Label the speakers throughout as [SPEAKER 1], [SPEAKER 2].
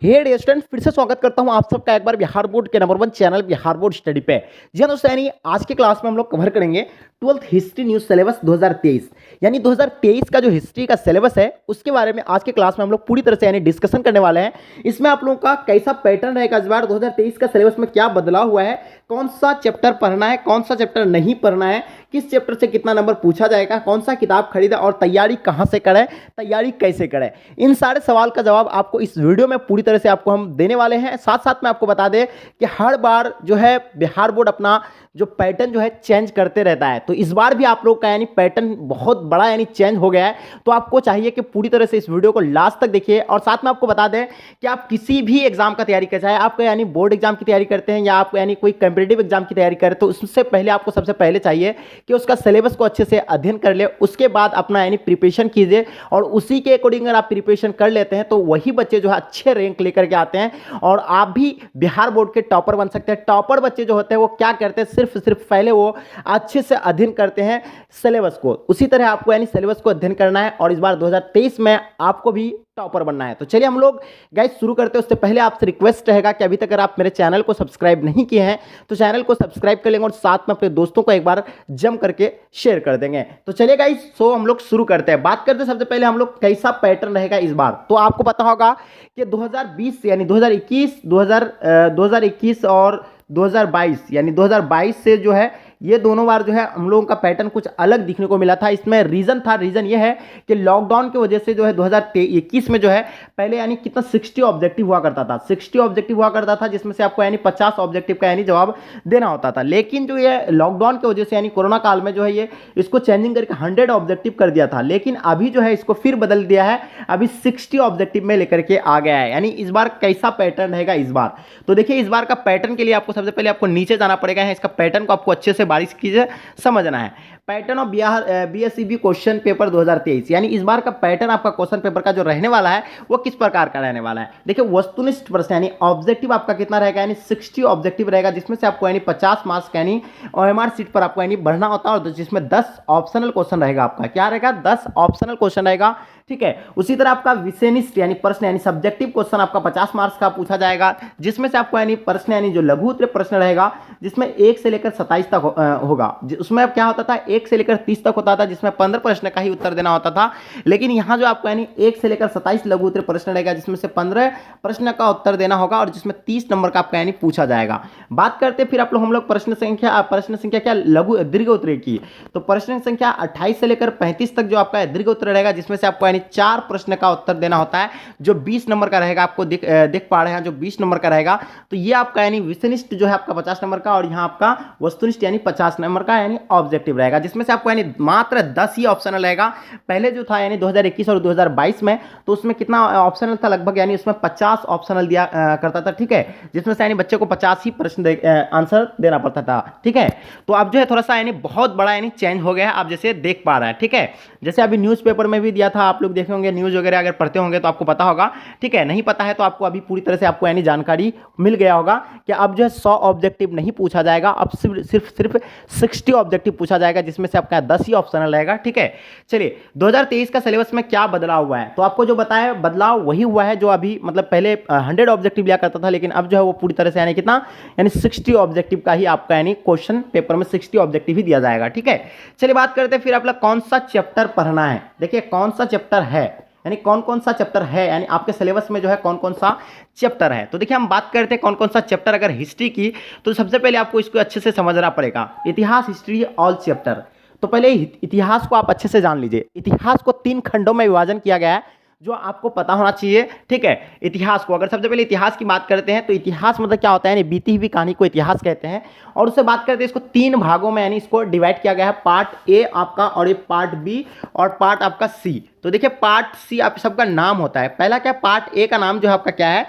[SPEAKER 1] हे dear student, फिर से स्वागत करता हूं आप सबका एक बार बिहार बोर्ड के number 1 channel Bihar board study पे। जी हाँ दोस्तों, यानी आज के क्लास में हम लोग कवर करेंगे 12th हिस्ट्री न्यूज सिलेबस 2023। यानी 2023 का जो हिस्ट्री का सिलेबस है उसके बारे में आज के क्लास में हम लोग पूरी तरह से यानी डिस्कशन करने वाले हैं। इसमें आप लोगों का कैसा पैटर्न रहेगा, इस बार 2023 का सिलेबस में क्या बदलाव हुआ है, कौन सा चैप्टर पढ़ना है, कौन सा चैप्टर नहीं पढ़ना है, किस चैप्टर से कितना नंबर पूछा जाएगा, कौन सा किताब खरीदा और तैयारी कहां से करें, तैयारी कैसे करें, इन सारे सवाल का जवाब आपको इस वीडियो में पूरी तरह से आपको हम देने वाले हैं। साथ साथ में आपको बता दें कि हर बार जो है बिहार बोर्ड अपना जो पैटर्न जो है चेंज करते रहता है, तो इस बार भी आप लोग का यानी पैटर्न बहुत बड़ा यानी चेंज हो गया है। तो आपको चाहिए कि पूरी तरह से इस वीडियो को लास्ट तक देखिए। और साथ में आपको बता दें कि आप किसी भी एग्जाम का तैयारी कर, चाहे आप यानी बोर्ड एग्जाम की तैयारी करते हैं या आप यानी कोई कॉम्पिटिटिव एग्जाम की तैयारी करें, तो उससे पहले आपको सबसे पहले चाहिए कि उसका सिलेबस को अच्छे से अध्ययन कर ले, उसके बाद अपना यानी प्रिपरेशन कीजिए। और उसी के अकॉर्डिंग अगर आप प्रिपरेशन कर लेते हैं तो वही बच्चे जो है अच्छे रैंक लेकर के आते हैं और आप भी बिहार बोर्ड के टॉपर बन सकते हैं। टॉपर बच्चे जो होते हैं वो क्या करते हैं, सिर्फ पहले वो अच्छे से अध्ययन करते हैं सिलेबस को, उसी तरह आपको यानी सिलेबस को अध्ययन करना है और इस बार 2023 में आपको भी टॉपर बनना है। तो चलिए हम लोग गाइस शुरू करते हैं। उससे पहले आपसे रिक्वेस्ट रहेगा कि अभी तक अगर आप मेरे चैनल को सब्सक्राइब नहीं किए हैं तो चैनल को सब्सक्राइब कर लेंगे और साथ में अपने दोस्तों को एक बार जम करके शेयर कर देंगे। तो चलिए गाइस, सो हम लोग शुरू करते हैं। बात करते हैं सबसे पहले हम लोग कैसा पैटर्न रहेगा इस बार। तो आपको पता होगा कि 2020 यानी 2021 और 2022 यानी 2022 से जो है ये दोनों बार जो है हम लोगों का पैटर्न कुछ अलग दिखने को मिला था। इसमें रीजन ये है कि लॉकडाउन की वजह से जो है 2021 में जो है पहले यानी कितना 60 ऑब्जेक्टिव हुआ करता था, 60 ऑब्जेक्टिव हुआ करता था, जिसमें से आपको यानी 50 ऑब्जेक्टिव का यानी जवाब देना होता था। लेकिन जो ये लॉकडाउन की वजह से यानी कोरोना काल में जो है ये इसको चेंजिंग करके 100 ऑब्जेक्टिव कर दिया था, लेकिन अभी जो है इसको फिर बदल दिया है, अभी 60 ऑब्जेक्टिव में लेकर के आ गया है। यानी इस बार कैसा पैटर्न रहेगा इस बार, तो देखिए इस बार का पैटर्न के लिए आपको सबसे पहले आपको नीचे जाना पड़ेगा। इसका पैटर्न को आपको अच्छे से बारीक कीजिए समझना है। Pattern of BSEB question paper 2023, यानी इस बार का पैटर्न आपका क्वेश्चन पेपर का जो रहने वाला है वो किस प्रकार का रहने वाला है। देखिए वस्तुनिष्ठ प्रश्न यानी ऑब्जेक्टिव आपका कितना रहेगा, यानी 60 ऑब्जेक्टिव रहेगा, जिसमें से आपको यानी 50 मार्क्स यानी ओएमआर सीट पर आपको यानी बढ़ना होता है और जिसमें 10 ऑप्शनल क्वेश्चन रहेगा। आपका क्या रहेगा, 10 ऑप्शनल क्वेश्चन रहेगा, ठीक है। उसी तरह आपका विषयनिष्ठ यानी प्रश्न यानी सब्जेक्टिव क्वेश्चन आपका 50 मार्क्स का पूछा जाएगा, जिसमें से आपको यानी प्रश्न यानी जो लघु उत्तरीय प्रश्न रहेगा जिसमें 1 से लेकर 27 तक होगा। उसमें अब क्या होता था, 1 से लेकर 30 तक होता था, जिसमें 15 प्रश्न का ही उत्तर देना होता था। लेकिन यहाँ जो आपको यानी 1 से लेकर 27 लघु उत्तरीय प्रश्न रहेगा, जिसमें से 15 प्रश्न का उत्तर देना होगा और जिसमें 30 नंबर का आपका यानी पूछा जाएगा। बात करते फिर आप लोग हम लोग प्रश्न संख्या क्या लघु दीर्घ उत्तरीय की, तो प्रश्न संख्या 28 से लेकर 35 तक जो आपका दीर्घ उत्तर रहेगा, जिसमें से आपको यानी 4 प्रश्न का उत्तर देना होता है, जो 20 नंबर का रहेगा। आपको देख पा रहे हैं जो 20 नंबर का रहेगा, तो ये आपका यानी विषयनिष्ठ जो है आपका 50 नंबर का और यहाँ आपका वस्तुनिष्ठ यानी 50 नंबर का यानी ऑब्जेक्टिव रहेगा, जिसमें से आपको यानी मात्र 10 ही ऑप्शनल रहेगा। पहले जो था यानी 2021 और 2022 में, तो उसमें कितना ऑप्शनल था लगभग, यानी उसमें 50 ऑप्शनल दिया करता था, ठीक है, जिसमें से यानी बच्चे को 50 ही प्रश्न आंसर देना पड़ता था, ठीक है। तो अब जो है थोड़ा सा यानी बहुत बड़ा यानी चेंज हो गया है, आप जैसे देख पा रहे हैं, ठीक है। जैसे अभी न्यूज़पेपर में भी दिया था, आप लोग देखे होंगे, न्यूज़ वगैरह अगर पढ़ते होंगे तो आपको पता होगा, ठीक है। नहीं पता है तो आपको अभी पूरी तरह से आपको यानी जानकारी मिल गया होगा कि अब जो है 100 ऑब्जेक्टिव नहीं पूछा जाएगा, अब सिर्फ 60 ऑब्जेक्टिव पूछा जाएगा, जिसमें से आपका 10 ही ऑप्शनल रहेगा, ठीक है। चलिए 2023 का सिलेबस में क्या बदलाव हुआ है, तो आपको जो बताया बदलाव वही हुआ है जो अभी मतलब पहले 100 ऑब्जेक्टिव लिया करता था, लेकिन अब जो है वो पूरी तरह से यानी कितना यानी 60 ऑब्जेक्टिव का ही आपका यानी क्वेश्चन पेपर में 60 ऑब्जेक्टिव ही दिया जाएगा, ठीक है। चलिए बात करते हैं फिर आप लोग कौन सा चैप्टर पढ़ना है। देखिए कौन सा चैप्टर है, यानी कौन कौन सा चैप्टर है, यानी आपके सिलेबस में जो है कौन कौन सा चैप्टर है। तो देखिए हम बात करते हैं कौन कौन सा चैप्टर अगर हिस्ट्री की, तो सबसे पहले आपको इसको अच्छे से समझना पड़ेगा। इतिहास, हिस्ट्री, ऑल चैप्टर। तो पहले इतिहास को आप अच्छे से जान लीजिए। इतिहास को 3 खंडों में विभाजन किया गया है, जो आपको पता होना चाहिए, ठीक है। इतिहास को अगर सबसे पहले इतिहास की बात करते हैं तो इतिहास मतलब क्या होता है, यानी बीती हुई कहानी को इतिहास कहते हैं। और उससे बात करते हैं इसको 3 भागों में यानी इसको डिवाइड किया गया है, पार्ट ए आपका और ये पार्ट बी और पार्ट आपका सी। तो देखिए पार्ट सी आप सबका नाम होता है। पहला क्या, पार्ट ए का नाम जो है आपका क्या है,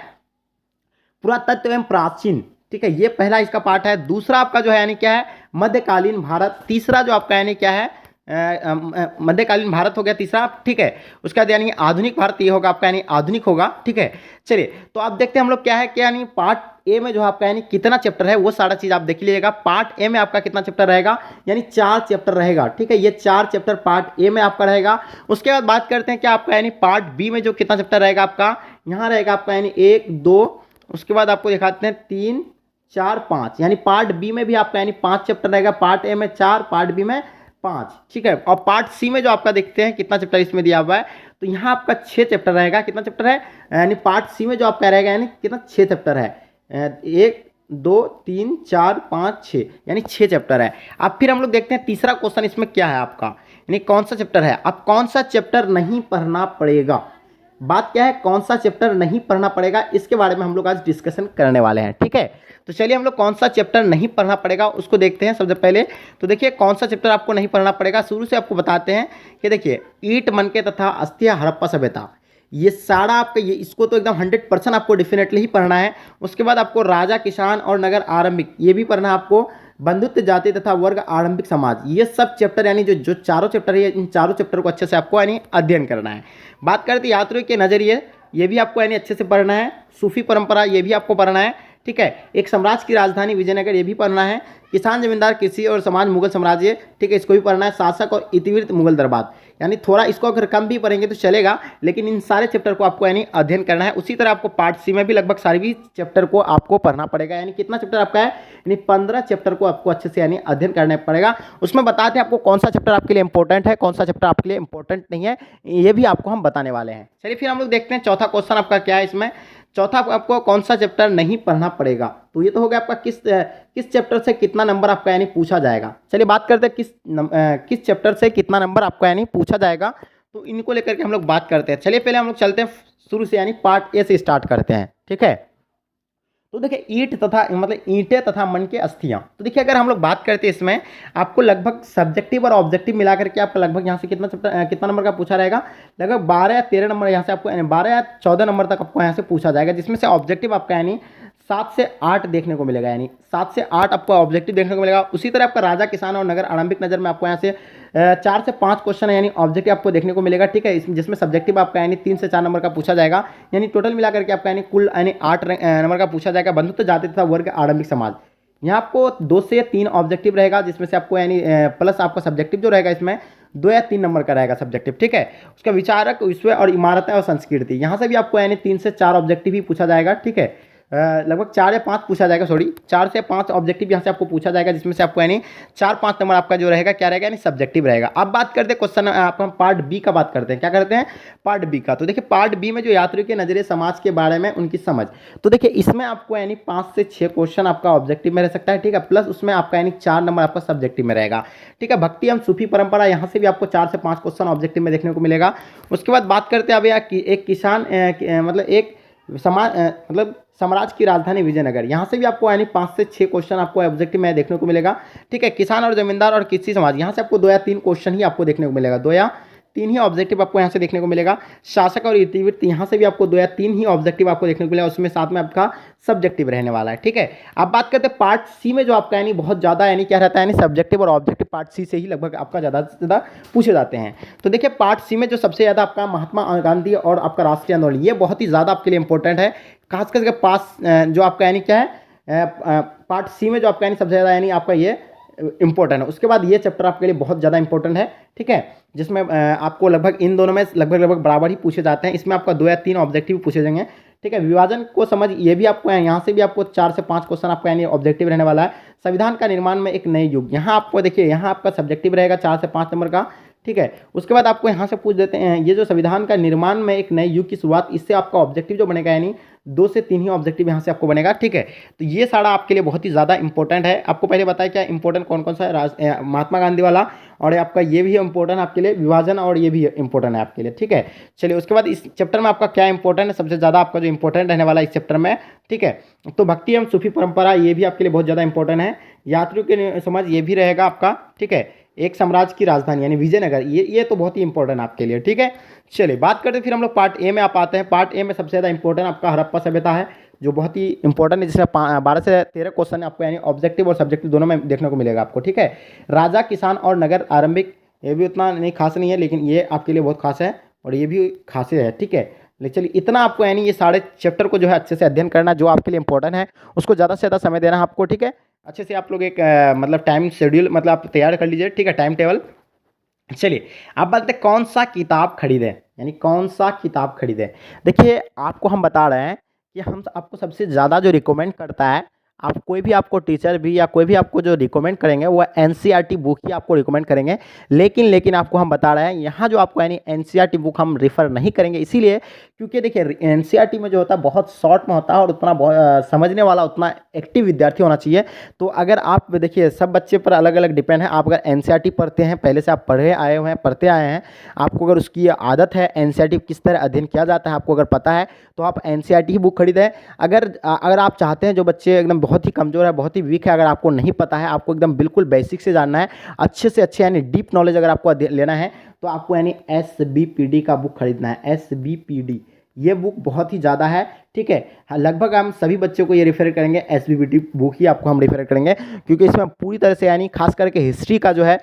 [SPEAKER 1] पुरातत्व एवं प्राचीन, ठीक है, ये पहला इसका पार्ट है। दूसरा आपका जो है यानी क्या है, मध्यकालीन भारत। तीसरा जो आपका यानी क्या है, मध्यकालीन भारत हो गया तीसरा, ठीक है। उसके बाद यानी आधुनिक भारत ये होगा आपका यानी आधुनिक होगा, ठीक है। चलिए तो आप देखते हैं हम लोग क्या है कि यानी पार्ट ए में जो आपका यानी कितना चैप्टर है वो सारा चीज आप देख लीजिएगा। पार्ट ए में आपका कितना चैप्टर रहेगा, यानी 4 चैप्टर रहेगा, ठीक है। ये 4 चैप्टर पार्ट ए में आपका रहेगा। उसके बाद बात करते हैं कि आपका यानी पार्ट बी में जो कितना चैप्टर रहेगा आपका, यहाँ रहेगा आपका यानी 1 2, उसके बाद आपको दिखाते हैं 3 4 5, यानी पार्ट बी में भी आपका यानी 5 चैप्टर रहेगा, पार्ट ए में 4, पार्ट बी में 5, ठीक है। और पार्ट सी में जो आपका देखते हैं कितना चैप्टर इसमें दिया हुआ है, तो यहाँ आपका 6 चैप्टर रहेगा। कितना चैप्टर है, यानी पार्ट सी में जो आपका रहेगा यानी कितना 6 चैप्टर है, 1 2 3 4 5 6, यानी 6 चैप्टर है। अब फिर हम लोग देखते हैं तीसरा क्वेश्चन इसमें क्या है आपका, यानी कौन सा चैप्टर है। अब कौन सा चैप्टर नहीं पढ़ना पड़ेगा, बात क्या है कौन सा चैप्टर नहीं पढ़ना पड़ेगा, इसके बारे में हम लोग आज डिस्कशन करने वाले हैं, ठीक है। तो चलिए हम लोग कौन सा चैप्टर नहीं पढ़ना पड़ेगा उसको देखते हैं सबसे पहले। तो देखिए कौन सा चैप्टर आपको नहीं पढ़ना पड़ेगा, शुरू से आपको बताते हैं कि देखिए ईंट मनके तथा अस्थिया हड़प्पा सभ्यता, ये सारा आपका ये इसको तो एकदम 100% आपको डेफिनेटली ही पढ़ना है। उसके बाद आपको राजा किसान और नगर आरंभिक ये भी पढ़ना है आपको, बंधुत्व जाति तथा वर्ग आरंभिक समाज, ये सब चैप्टर यानी जो चारों चैप्टर है, इन चारों चैप्टर को अच्छे से आपको यानी अध्ययन करना है। बात करते यात्रियों के नजरिए, ये भी आपको यानी अच्छे से पढ़ना है। सूफी परंपरा ये भी आपको पढ़ना है, ठीक है। एक साम्राज्य की राजधानी विजयनगर ये भी पढ़ना है। किसान जमींदार कृषि और समाज मुगल साम्राज्य, ठीक है, इसको भी पढ़ना है। शासक और इतिवृत्त मुगल दरबार, यानी थोड़ा इसको अगर कम भी पढ़ेंगे तो चलेगा, लेकिन इन सारे चैप्टर को आपको यानी अध्ययन करना है। उसी तरह आपको पार्ट सी में भी लगभग सारे भी चैप्टर को आपको पढ़ना पड़ेगा, यानी कितना चैप्टर आपका है, यानी 15 चैप्टर को आपको अच्छे से यानी अध्ययन करना पड़ेगा। उसमें बताते हैं आपको कौन सा चैप्टर आपके लिए इंपॉर्टेंट है, कौन सा चैप्टर आपके लिए इंपॉर्टेंट नहीं है, ये भी आपको हम बताने वाले हैं। चलिए फिर हम लोग देखते हैं चौथा क्वेश्चन आपका क्या है इसमें। चौथा आपको कौन सा चैप्टर नहीं पढ़ना पड़ेगा, तो ये तो हो गया आपका किस चैप्टर से कितना नंबर आपका यानी पूछा जाएगा। चलिए बात करते हैं किस चैप्टर से कितना नंबर आपका यानी पूछा जाएगा, तो इनको लेकर के हम लोग बात करते हैं। चलिए पहले हम लोग चलते हैं शुरू से, यानी पार्ट ए से स्टार्ट करते हैं, ठीक है। तो देखिए ईंट तथा मतलब ईंटें तथा मन के अस्थियां, तो देखिए अगर हम लोग बात करते हैं इसमें आपको लगभग सब्जेक्टिव और ऑब्जेक्टिव मिला करके आपका लगभग यहाँ से कितना नंबर का पूछा रहेगा, लगभग 12 या 13 नंबर यहाँ से आपको 12 या 14 नंबर तक आपको यहाँ से पूछा जाएगा, जिसमें से ऑब्जेक्टिव आपका यानी 7 से 8 देखने को मिलेगा, यानी 7 से 8 आपको ऑब्जेक्टिव देखने को मिलेगा। उसी तरह आपका राजा किसान और नगर आरंभिक नजर में आपको यहाँ से 4 से 5 क्वेश्चन यानी ऑब्जेक्टिव आपको देखने को मिलेगा, ठीक है, जिसमें सब्जेक्टिव आपका यानी 3 से 4 नंबर का पूछा जाएगा, यानी टोटल मिलाकर के आपका यानी कुल यानी 8 नंबर का पूछा जाएगा। बंधुत्व जाति तथा वर्ग आरंभिक समाज, यहाँ आपको 2 से 3 ऑब्जेक्टिव रहेगा, जिसमें से आपको यानी प्लस आपका सब्जेक्टिव जो रहेगा इसमें 2 या 3 नंबर का रहेगा सब्जेक्टिव, ठीक है। उसका विचारक विश्व और इमारतें और संस्कृति, यहाँ से भी आपको यानी 3 से 4 ऑब्जेक्टिव ही पूछा जाएगा, ठीक है। लगभग 4 या 5 पूछा जाएगा, 4 से 5 ऑब्जेक्टिव यहाँ से आपको पूछा जाएगा, जिसमें से आपको यानी 4-5 नंबर आपका जो रहेगा क्या रहेगा यानी सब्जेक्टिव रहेगा। अब बात करते हैं क्वेश्चन आप हम पार्ट बी का बात करते हैं, क्या करते हैं पार्ट बी का। तो देखिए पार्ट बी में जो यात्रियों के नजरिए समाज के बारे में उनकी समझ, तो देखिए इसमें आपको यानी 5 से 6 क्वेश्चन आपका ऑब्जेक्टिव में रह सकता है, ठीक है, प्लस उसमें आपका यानी 4 नंबर आपका सब्जेक्टिव में रहेगा, ठीक है। भक्ति एवं सूफी परंपरा, यहाँ से भी आपको 4 से 5 क्वेश्चन ऑब्जेक्टिव में देखने को मिलेगा। उसके बाद बात करते हैं अब एक किसान मतलब एक समाज मतलब साम्राज्य की राजधानी विजयनगर, यहाँ से भी आपको यानी 5 से 6 क्वेश्चन आपको ऑब्जेक्टिव में देखने को मिलेगा, ठीक है। किसान और जमींदार और कृषि समाज, यहाँ से आपको 2 या 3 क्वेश्चन ही आपको देखने को मिलेगा, 2 या 3 ही ऑब्जेक्टिव आपको यहाँ से देखने को मिलेगा। शासक और इतिवृत्त, यहाँ से भी आपको 2 या 3 ही ऑब्जेक्टिव आपको देखने को मिलेगा, उसमें साथ में आपका सब्जेक्टिव रहने वाला है, ठीक है। अब बात करते हैं पार्ट सी में जो आपका यानी बहुत ज़्यादा यानी क्या रहता है यानी सब्जेक्टिव और ऑब्जेक्टिव पार्ट सी से ही लगभग आपका ज़्यादा से ज़्यादा पूछे जाते हैं। तो देखिए पार्ट सी में जो सबसे ज़्यादा आपका महात्मा गांधी और आपका राष्ट्रीय आंदोलन, ये बहुत ही ज़्यादा आपके लिए इंपॉर्टेंट है, खास करके पास जो आपका यानी क्या है पार्ट सी में जो आपका यानी सबसे ज़्यादा यानी आपका ये इंपॉर्टेंट है। उसके बाद ये चैप्टर आपके लिए बहुत ज़्यादा इंपॉर्टेंट है, ठीक है, जिसमें आपको लगभग इन दोनों में लगभग बराबर ही पूछे जाते हैं। इसमें आपका 2 या 3 ऑब्जेक्टिव पूछे जाएंगे, ठीक है। विभाजन को समझ, ये भी आपको यहाँ से भी आपको 4 से 5 क्वेश्चन आपका यानी ऑब्जेक्टिव रहने वाला है। संविधान का निर्माण में एक नए युग, यहाँ आपको देखिए यहाँ आपका सब्जेक्टिव रहेगा 4 से 5 नंबर का, ठीक है। उसके बाद आपको यहाँ से पूछ देते हैं ये जो संविधान का निर्माण में एक नए युग की शुरुआत, इससे आपका ऑब्जेक्टिव जो बनेगा यानी 2 से 3 ही ऑब्जेक्टिव यहाँ से आपको बनेगा, ठीक है। तो ये सारा आपके लिए बहुत ही ज़्यादा इंपॉर्टेंट है। आपको पहले बताया क्या इंपॉर्टेंट कौन कौन सा है, महात्मा गांधी वाला, और आपका ये भी इंपॉर्टेंट आपके लिए विभाजन, और ये भी इंपॉर्टेंट है आपके लिए, ठीक है। चलिए उसके बाद इस चैप्टर में आपका क्या इंपॉर्टेंट है, सबसे ज़्यादा आपका जो इंपॉर्टेंट रहने वाला है इस चैप्टर में, ठीक है, तो भक्ति एवं सूफी परंपरा, ये भी आपके लिए बहुत ज़्यादा इंपॉर्टेंट है। यात्रियों की समझ, ये भी रहेगा आपका, ठीक है। एक साम्राज्य की राजधानी यानी विजयनगर, ये तो बहुत ही इंपॉर्टेंट आपके लिए, ठीक है। चलिए बात करते हैं फिर हम लोग पार्ट ए में आप आते हैं। पार्ट ए में सबसे ज़्यादा इंपॉर्टेंट आपका हड़प्पा सभ्यता है, जो बहुत ही इंपॉर्टेंट है, जिसमें 12 से 13 क्वेश्चन आपको यानी ऑब्जेक्टिव और सब्जेक्टिव दोनों में देखने को मिलेगा आपको, ठीक है। राजा किसान और नगर आरंभिक, ये भी उतना नहीं खास नहीं है, लेकिन ये आपके लिए बहुत खास है, और ये भी खास है, ठीक है। लेकिन चलिए इतना आपको यानी ये सारे चैप्टर को जो है अच्छे से अध्ययन करना, जो आपके लिए इंपॉर्टेंट है उसको ज़्यादा से ज़्यादा समय देना है आपको, ठीक है। अच्छे से आप लोग एक मतलब टाइम शेड्यूल मतलब आप तैयार कर लीजिए, ठीक है, टाइम टेबल। चलिए, अब बात है कौन सा किताब खरीदें, यानी कौन सा किताब खरीदें। देखिए, आपको हम बता रहे हैं कि हम आपको सबसे ज़्यादा जो रिकमेंड करता है, आप कोई भी आपको टीचर भी या कोई भी आपको जो रिकमेंड करेंगे वो एनसीईआरटी बुक ही आपको रिकमेंड करेंगे। लेकिन आपको हम बता रहे हैं यहाँ जो आपको यानी एनसीईआरटी बुक हम रेफ़र नहीं करेंगे, इसीलिए क्योंकि देखिए एनसीईआरटी में जो होता है बहुत शॉर्ट में होता है और उतना समझने वाला उतना एक्टिव विद्यार्थी होना चाहिए। तो अगर आप देखिए सब बच्चे पर अलग अलग डिपेंड है। आप अगर एनसीईआरटी पढ़ते हैं, पहले से आप पढ़े आए हुए हैं, पढ़ते आए हैं, आपको अगर उसकी आदत है एनसीईआरटी किस तरह अध्ययन किया जाता है आपको अगर पता है, तो आप एनसीईआरटी ही बुक खरीदें। अगर आप चाहते हैं जो बच्चे एकदम बहुत ही कमज़ोर है, बहुत ही वीक है, अगर आपको नहीं पता है, आपको एकदम बिल्कुल बेसिक से जानना है, अच्छे से अच्छे यानी डीप नॉलेज अगर आपको लेना है, तो आपको यानी एसबीपीडी का बुक खरीदना है। एसबीपीडी ये बुक बहुत ही ज़्यादा है, ठीक है। हाँ, लगभग हम सभी बच्चों को ये रेफर करेंगे, एसबीपीडी बुक ही आपको हम रेफर करेंगे, क्योंकि इसमें पूरी तरह से यानी खास करके हिस्ट्री का जो है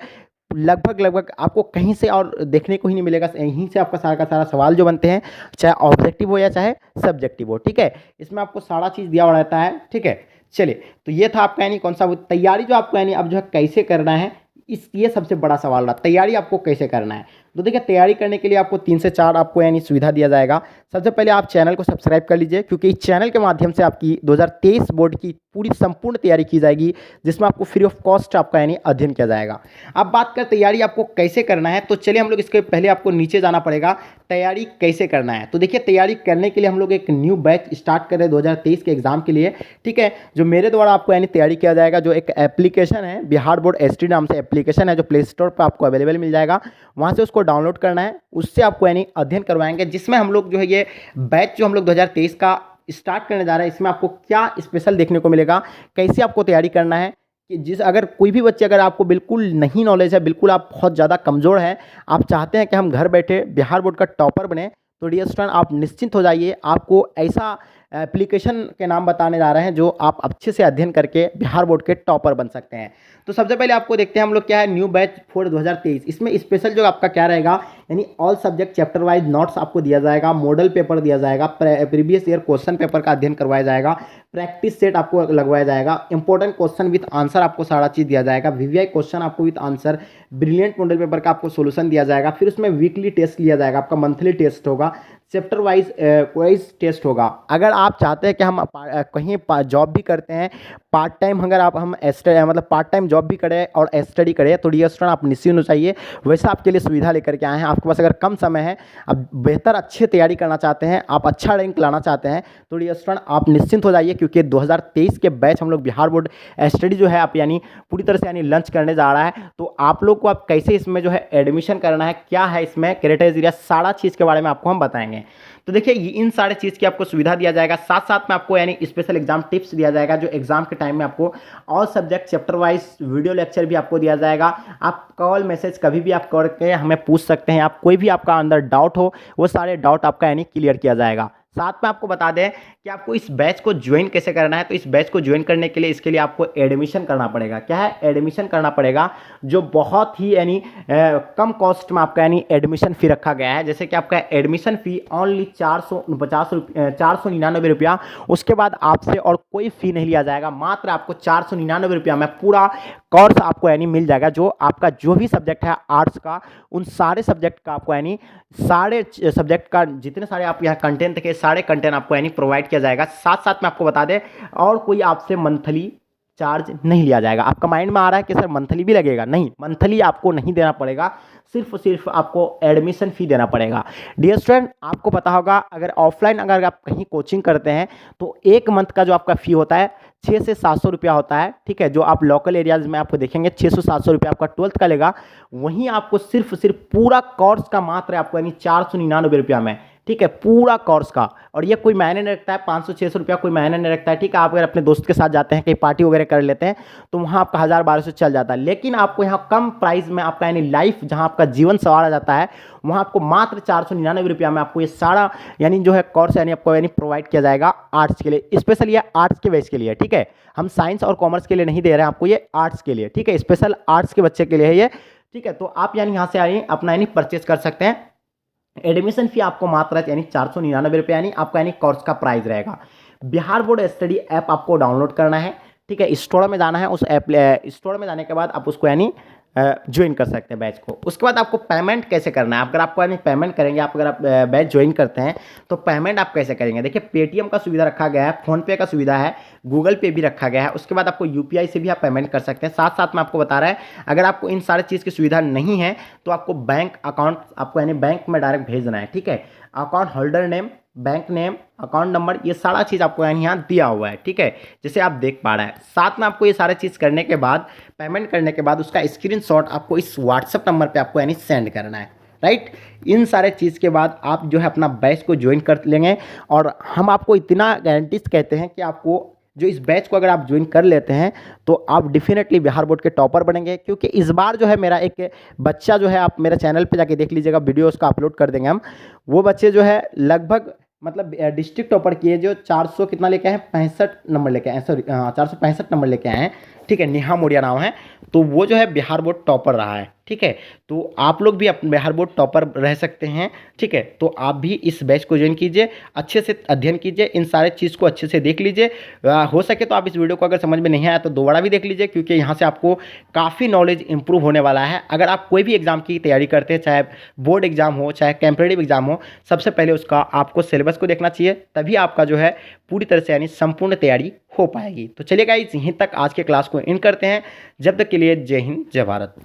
[SPEAKER 1] लगभग आपको कहीं से और देखने को ही नहीं मिलेगा। यहीं से आपका सारा का सारा सवाल जो बनते हैं, चाहे ऑब्जेक्टिव हो या चाहे सब्जेक्टिव हो, ठीक है। इसमें आपको सारा चीज़ दिया हुआ रहता है, ठीक है। चलिए, तो ये था आपका यानी कौन सा तैयारी जो आपको यानी अब जो है कैसे करना है, ये सबसे बड़ा सवाल रहा, तैयारी आपको कैसे करना है। तो देखिए, तैयारी करने के लिए आपको 3 से 4 आपको यानी सुविधा दिया जाएगा। सबसे पहले आप चैनल को सब्सक्राइब कर लीजिए, क्योंकि इस चैनल के माध्यम से आपकी 2023 बोर्ड की पूरी संपूर्ण तैयारी की जाएगी, जिसमें आपको फ्री ऑफ कॉस्ट आपका यानी अध्ययन किया जाएगा। अब बात कर तैयारी आपको कैसे करना है, तो चलिए हम लोग इसके पहले आपको नीचे जाना पड़ेगा, तैयारी कैसे करना है। तो देखिए, तैयारी करने के लिए हम लोग एक न्यू बैच स्टार्ट कर रहे हैं 2023 के एग्जाम के लिए, ठीक है। जो मेरे द्वारा आपको यानी तैयारी किया जाएगा, जो एक एप्लीकेशन है बिहार बोर्ड एसटी नाम से एप्लीकेशन है, जो प्ले स्टोर पर आपको अवेलेबल मिल जाएगा, वहाँ से उसको डाउनलोड करना है, उससे आपको यानी अध्ययन करवाएंगे, जिसमें हम लोग जो है ये बैच जो हम लोग 2023 का स्टार्ट करने जा रहे हैं, इसमें आपको क्या स्पेशल देखने को मिलेगा, कैसे आपको तैयारी करना है। कि अगर कोई भी बच्चे अगर आपको बिल्कुल नहीं नॉलेज है, बिल्कुल आप बहुत ज़्यादा कमज़ोर हैं, आप चाहते हैं कि हम घर बैठे बिहार बोर्ड का टॉपर बने, तो डियर स्टूडेंट आप निश्चिंत हो जाइए। आपको ऐसा एप्लीकेशन के नाम बताने जा रहे हैं जो आप अच्छे से अध्ययन करके बिहार बोर्ड के टॉपर बन सकते हैं। तो सबसे पहले आपको देखते हैं हम लोग क्या है न्यू बैच फॉर 2023। इसमें स्पेशल जो आपका क्या रहेगा, यानी all subject chapter wise notes आपको दिया जाएगा, मॉडल पेपर दिया जाएगा, प्रीवियस ईयर क्वेश्चन पेपर का अध्ययन करवाया जाएगा, प्रैक्टिस सेट आपको लगवाया जाएगा, इंपॉर्टेंट क्वेश्चन विद आंसर आपको सारा चीज़ दिया जाएगा, वीवीआई क्वेश्चन आपको with answer, brilliant model paper का आपको सोल्यूशन दिया जाएगा। फिर उसमें वीकली टेस्ट लिया जाएगा, आपका मंथली टेस्ट होगा, चैप्टर वाइज टेस्ट होगा। अगर आप चाहते हैं कि हम कहीं जॉब भी करते हैं, पार्ट टाइम अगर हम मतलब पार्ट टाइम जॉब भी करें और स्टडी करें, तो डियर स्टूडेंट आप निश्चिंत हो चाहिए। वैसे आपके लिए सुविधा लेकर के आए हैं। आपके पास अगर कम समय है, आप बेहतर अच्छे तैयारी करना चाहते हैं, आप अच्छा रैंक लाना चाहते हैं, तो डियर स्टूडेंट आप निश्चिंत हो जाइए, क्योंकि 2023 के बैच हम लोग बिहार बोर्ड स्टडी जो है आप यानी पूरी तरह से यानी लंच करने जा रहा है। तो आप लोग को आप कैसे इसमें जो है एडमिशन करना है, क्या है इसमें क्राइटेरिया, सारा चीज़ के बारे में आपको हम बताएंगे। तो देखिए, इन सारे चीज़ की आपको सुविधा दिया जाएगा, साथ साथ में आपको यानी स्पेशल एग्जाम टिप्स दिया जाएगा, जो एग्जाम के टाइम में आपको all subject chapter wise video lecture भी आपको दिया जाएगा। आप कॉल मैसेज कभी भी आप करके हमें पूछ सकते हैं, आप कोई भी आपका अंदर डाउट हो, वो सारे डाउट आपका यानी क्लियर किया जाएगा। साथ में आपको बता दें कि आपको इस बैच को ज्वाइन कैसे करना है। तो इस बैच को ज्वाइन करने के लिए इसके लिए आपको एडमिशन करना पड़ेगा। क्या है, एडमिशन करना पड़ेगा, जो बहुत ही यानी कम कॉस्ट में आपका यानी एडमिशन फ़ी रखा गया है। जैसे कि आपका एडमिशन फ़ी ओनली 499 रुपया, उसके बाद आपसे और कोई फ़ी नहीं लिया जाएगा, मात्र आपको 499 रुपया में पूरा कोर्स आपको यानी मिल जाएगा। जो आपका जो भी सब्जेक्ट है आर्ट्स का, उन सारे सब्जेक्ट का आपको यानी सारे सब्जेक्ट का जितने सारे आप यहाँ कंटेंट के सारे कंटेंट आपको यानी प्रोवाइड किया जाएगा। साथ साथ में आपको बता दें, और कोई आपसे मंथली चार्ज नहीं लिया जाएगा। आपका माइंड में आ रहा है कि सर मंथली भी लगेगा, नहीं, मंथली आपको नहीं देना पड़ेगा, सिर्फ आपको एडमिशन फ़ी देना पड़ेगा। डियर स्टूडेंट, आपको पता होगा अगर ऑफलाइन अगर आप कहीं कोचिंग करते हैं, तो एक मंथ का जो आपका फ़ी होता है 600 से 700 रुपया होता है, ठीक है। जो आप लोकल एरियाज़ में आपको देखेंगे 600-700 रुपया आपका 12th का लेगा। वहीं आपको सिर्फ पूरा कोर्स का मात्र आपको यानी 499 रुपया में, ठीक है, पूरा कोर्स का। और ये कोई मायने नहीं रखता है, 500-600 रुपया कोई मायने नहीं रखता है, ठीक है। आप अगर अपने दोस्त के साथ जाते हैं, कहीं पार्टी वगैरह कर लेते हैं, तो वहाँ आपका 1000-1200 चल जाता है। लेकिन आपको यहाँ कम प्राइस में आपका यानी लाइफ जहाँ आपका जीवन संवारा जाता है, वहाँ आपको मात्र 499 रुपया में आपको ये सारा यानी जो है कोर्स यानी आपको यानी प्रोवाइड किया जाएगा आर्ट्स के लिए, स्पेशल ये आर्ट्स के बैच के लिए, ठीक है। हम साइंस और कॉमर्स के लिए नहीं दे रहे हैं आपको, ये आर्ट्स के लिए, ठीक है, स्पेशल आर्ट्स के बच्चे के लिए है ये, ठीक है। तो आप यानी यहाँ से यानी अपना यानी परचेस कर सकते हैं। एडमिशन फी आपको मात्र यानी 499 रुपये यानी आपका यानी कोर्स का प्राइस रहेगा। बिहार बोर्ड स्टडी ऐप आपको डाउनलोड करना है, ठीक है। स्टोर में जाना है, उस ऐप स्टोर में जाने के बाद आप उसको यानी ज्वाइन कर सकते हैं बैच को। उसके बाद आपको पेमेंट कैसे करना है, अगर आपको यानी पेमेंट करेंगे आप, अगर आप बैच ज्वाइन करते हैं तो पेमेंट आप कैसे करेंगे। देखिए पेटीएम का सुविधा रखा गया है, फ़ोनपे का सुविधा है, गूगल पे भी रखा गया है। उसके बाद आपको यूपीआई से भी आप पेमेंट कर सकते हैं। साथ साथ में आपको बता रहा है अगर आपको इन सारे चीज़ की सुविधा नहीं है तो आपको बैंक अकाउंट आपको यानी बैंक में डायरेक्ट भेजना है, ठीक है। Account holder name, bank name, account number, ये सारा चीज़ आपको यहाँ दिया हुआ है, ठीक है, जैसे आप देख पा रहे हैं। साथ में आपको ये सारे चीज़ करने के बाद, पेमेंट करने के बाद उसका स्क्रीनशॉट आपको इस व्हाट्सएप नंबर पे आपको यानी सेंड करना है, राइट। इन सारे चीज़ के बाद आप जो है अपना बैच को ज्वाइन कर लेंगे। और हम आपको इतना गारंटी कहते हैं कि आपको जो इस बैच को अगर आप ज्वाइन कर लेते हैं तो आप डेफिनेटली बिहार बोर्ड के टॉपर बनेंगे। क्योंकि इस बार जो है मेरा एक बच्चा जो है, आप मेरे चैनल पे जाके देख लीजिएगा, वीडियो उसका अपलोड कर देंगे हम। वो बच्चे जो है लगभग मतलब डिस्ट्रिक्ट टॉपर किए, जो 400 कितना लेके आए हैं, 65 नंबर लेके आए हैं, सॉरी 465 नंबर लेके आए हैं, ठीक है। नेहा मोडिया नाम है, तो वो जो है बिहार बोर्ड टॉपर रहा है, ठीक है। तो आप लोग भी अपने बिहार बोर्ड टॉपर रह सकते हैं, ठीक है। तो आप भी इस बैच को ज्वाइन कीजिए, अच्छे से अध्ययन कीजिए, इन सारे चीज़ को अच्छे से देख लीजिए। हो सके तो आप इस वीडियो को अगर समझ में नहीं आया तो दोबारा भी देख लीजिए, क्योंकि यहाँ से आपको काफ़ी नॉलेज इंप्रूव होने वाला है। अगर आप कोई भी एग्जाम की तैयारी करते हैं, चाहे बोर्ड एग्जाम हो चाहे कॉम्पिटिटिव एग्जाम हो, सबसे पहले उसका आपको सिलेबस को देखना चाहिए, तभी आपका जो है पूरी तरह से यानी संपूर्ण तैयारी हो पाएगी। तो चलिए गाइस, यहीं तक आज के क्लास को एंड करते हैं। जब तक के लिए जय हिंद, जय भारत।